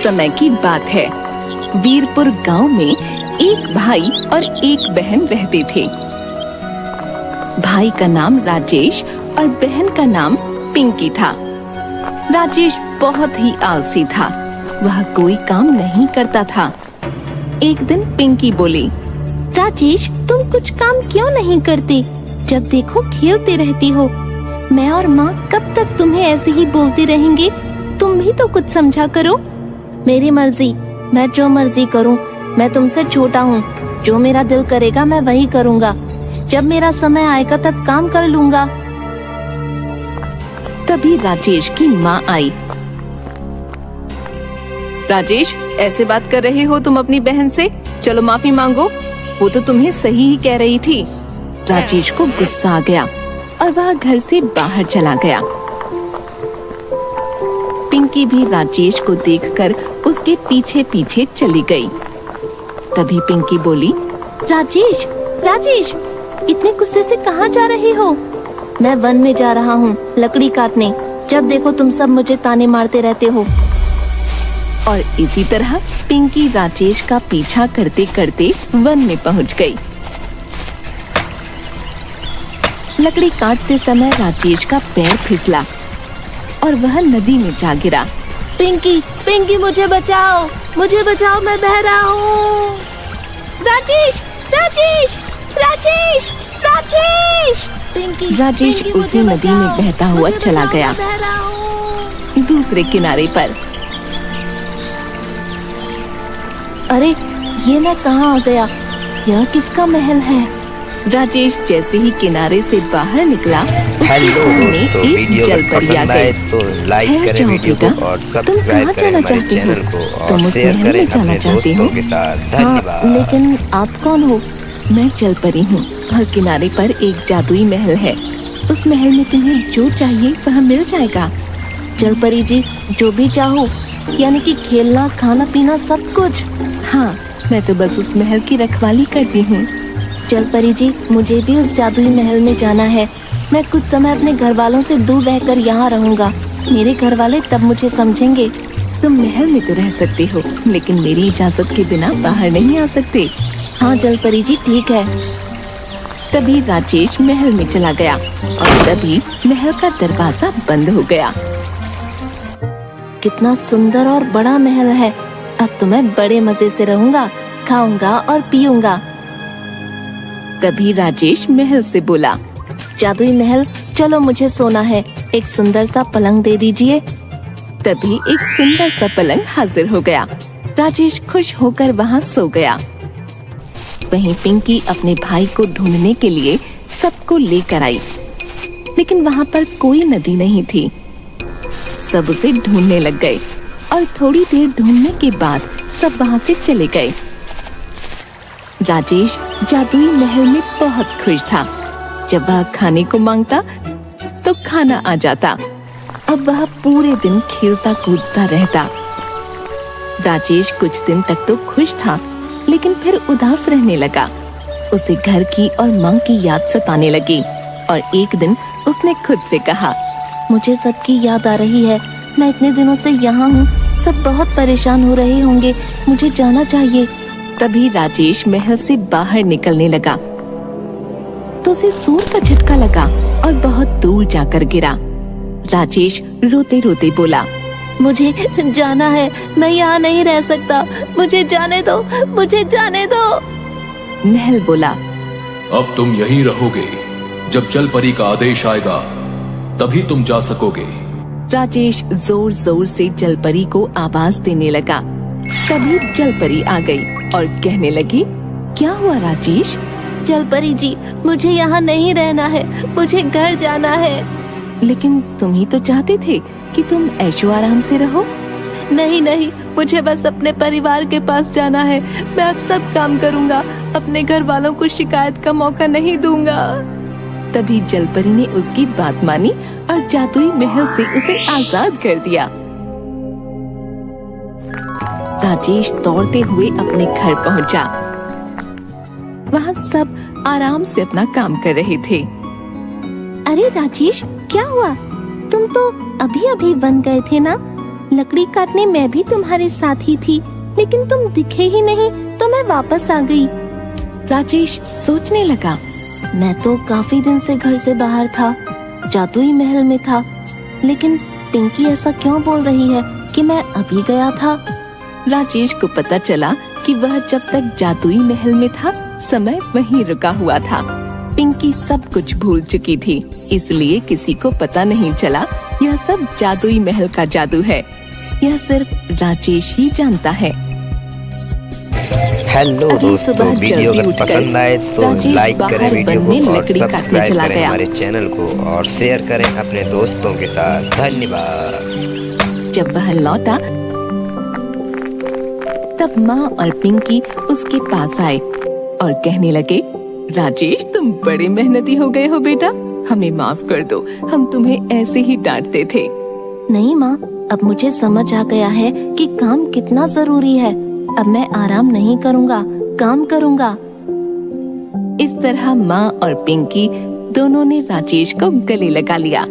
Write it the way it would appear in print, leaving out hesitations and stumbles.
समय की बात है। वीरपुर गांव में एक भाई और एक बहन रहते थे। भाई का नाम राजेश और बहन का नाम पिंकी था। राजेश बहुत ही आलसी था, वह कोई काम नहीं करता था। एक दिन पिंकी बोली, राजेश, तुम कुछ काम क्यों नहीं करते? जब देखो खेलते रहती हो। मैं और माँ कब तक तुम्हें ऐसे ही बोलते रहेंगे? तुम भी तो कुछ समझा करो। मेरी मर्जी, मैं जो मर्जी करूँ। मैं तुमसे छोटा हूँ, जो मेरा दिल करेगा मैं वही करूँगा। जब मेरा समय आएगा तब काम कर लूँगा। तभी राजेश की माँ आई। राजेश, ऐसे बात कर रहे हो तुम अपनी बहन से? चलो माफी मांगो, वो तो तुम्हें सही ही कह रही थी। राजेश को गुस्सा आ गया और वह घर से बाहर चला गया। पिंकी भी राजेश को देखकर उसके पीछे पीछे चली गई। तभी पिंकी बोली, राजेश, राजेश, इतने गुस्से से कहाँ जा रहे हो? मैं वन में जा रहा हूँ लकड़ी काटने। जब देखो तुम सब मुझे ताने मारते रहते हो। और इसी तरह पिंकी राजेश का पीछा करते करते वन में पहुँच गई। लकड़ी काटते समय राजेश का पैर फिसला और वह नदी में जा गिरा। पिंकी, पिंकी, मुझे बचाओ, मुझे बचाओ, मैं बह रहा हूँ। राजेश, राजेश, राजेश, राजेश! पिंकी, राजेश पिंकी, उसी मुझे नदी में बचाओ, बहता हुआ मुझे चला बचाओ, गया। मैं बह रहा हूँ। दूसरे किनारे पर अरे, ये मैं कहाँ आ गया? यह किसका महल है? राजेश जैसे ही किनारे से बाहर निकला, उसके हेलो सामने दोस्तों, एक वीडियो जल अगर परी आ पसंद आए गई। तो लाइक ठहर करें जाओ वीडियो बेटा, को और तुम सब्सक्राइब कहाँ करें जाना हमारे चाहते हो? चैनल को और तुम उस शेयर महल करें में जाना अपने चाहते दोस्तों हो? के साथ। हाँ, धन्यवाद। लेकिन आप कौन हो? मैं जल परी हूँ और किनारे पर एक जादुई महल है। उस महल में तुम्हें जो चाहिए वह मिल जाएगा। जल परी जी, जो भी चाहो, यानी कि खेलना, खाना पीना सब कुछ। हाँ, मैं तो बस उस महल की रखवाली करती हूँ। जल परी जी, मुझे भी उस जादुई महल में जाना है। मैं कुछ समय अपने घर वालों से दूर रहकर यहाँ रहूँगा। मेरे घर वाले तब मुझे समझेंगे। तुम महल में तो रह सकते हो, लेकिन मेरी इजाजत के बिना बाहर नहीं आ सकते। हाँ जल परी जी, ठीक है। तभी राजेश महल में चला गया और तभी महल का दरवाजा बंद हो गया। कितना सुंदर और बड़ा महल है। अब तो मैं बड़े मजे से रहूँगा, खाऊंगा और पीऊंगा। तभी राजेश महल से बोला, जादुई महल, चलो मुझे सोना है। एक सुंदर सा पलंग दे दीजिए। तभी एक सुंदर सा पलंग हाजिर हो गया। राजेश खुश होकर वहाँ सो गया। वहीं पिंकी अपने भाई को ढूंढने के लिए सबको लेकर आई, लेकिन वहाँ पर कोई नदी नहीं थी। सब उसे ढूंढने लग गए और थोड़ी देर ढूंढने के बाद सब वहाँ से चले गए। राजेश जादुई महल में बहुत खुश था। जब वह खाने को मांगता तो खाना आ जाता। अब वह पूरे दिन खेलता कूदता रहता। राजेश कुछ दिन तक तो खुश था, लेकिन फिर उदास रहने लगा। उसे घर की और माँ की याद सताने लगी और एक दिन उसने खुद से कहा, मुझे सबकी याद आ रही है। मैं इतने दिनों से यहाँ हूँ, सब बहुत परेशान हो रहे होंगे। मुझे जाना चाहिए। तभी राजेश महल से बाहर निकलने लगा तो उसे सूर का झटका लगा और बहुत दूर जाकर गिरा। राजेश रोते रोते बोला, मुझे जाना है, मैं यहाँ नहीं रह सकता। मुझे जाने दो, मुझे जाने दो। महल बोला, अब तुम यहीं रहोगे। जब जल परी का आदेश आएगा तभी तुम जा सकोगे। राजेश जोर जोर से जल परी को आवाज देने लगा। तभी जल परी आ गई और कहने लगी, क्या हुआ राजेश? जल परी जी, मुझे यहाँ नहीं रहना है, मुझे घर जाना है। लेकिन तुम ही तो चाहते थे कि तुम ऐशो आराम से रहो। नहीं नहीं, मुझे बस अपने परिवार के पास जाना है। मैं अब सब काम करूँगा, अपने घर वालों को शिकायत का मौका नहीं दूंगा। तभी जल परी ने उसकी बात मानी और जादुई महल से उसे आजाद कर दिया। राजेश दौड़ते हुए अपने घर पहुंचा। वहाँ सब आराम से अपना काम कर रहे थे। अरे राजेश, क्या हुआ? तुम तो अभी अभी वन गए थे ना? लकड़ी काटने मैं भी तुम्हारे साथ ही थी, लेकिन तुम दिखे ही नहीं तो मैं वापस आ गई। राजेश सोचने लगा। मैं तो काफी दिन से घर से बाहर था, जादुई महल में था, लेकिन पिंकी ऐसा क्यों बोल रही है कि मैं अभी गया था? राजेश को पता चला कि वह जब तक जादुई महल में था, समय वहीं रुका हुआ था। पिंकी सब कुछ भूल चुकी थी, इसलिए किसी को पता नहीं चला यह सब जादुई महल का जादू है। यह सिर्फ राजेश ही जानता है। हेलो अगली दोस्तों, सुबह वीडियो जल्दी अगर उठकर पसंद आए तो राजेश लाइक बाहर करें वीडियो वन में को और लकड़ी काटने सब्सक्राइब चला करें गया। हमारे चैनल को और शेयर करें अपने दोस्तों के साथ। धन्यवाद। जब वह लौटा तब माँ और पिंकी उसके पास आए और कहने लगे, राजेश तुम बड़े मेहनती हो गए हो बेटा, हमें माफ कर दो, हम तुम्हें ऐसे ही डांटते थे। नहीं माँ, अब मुझे समझ आ गया है कि काम कितना जरूरी है। अब मैं आराम नहीं करूँगा, काम करूँगा। इस तरह माँ और पिंकी दोनों ने राजेश को गले लगा लिया।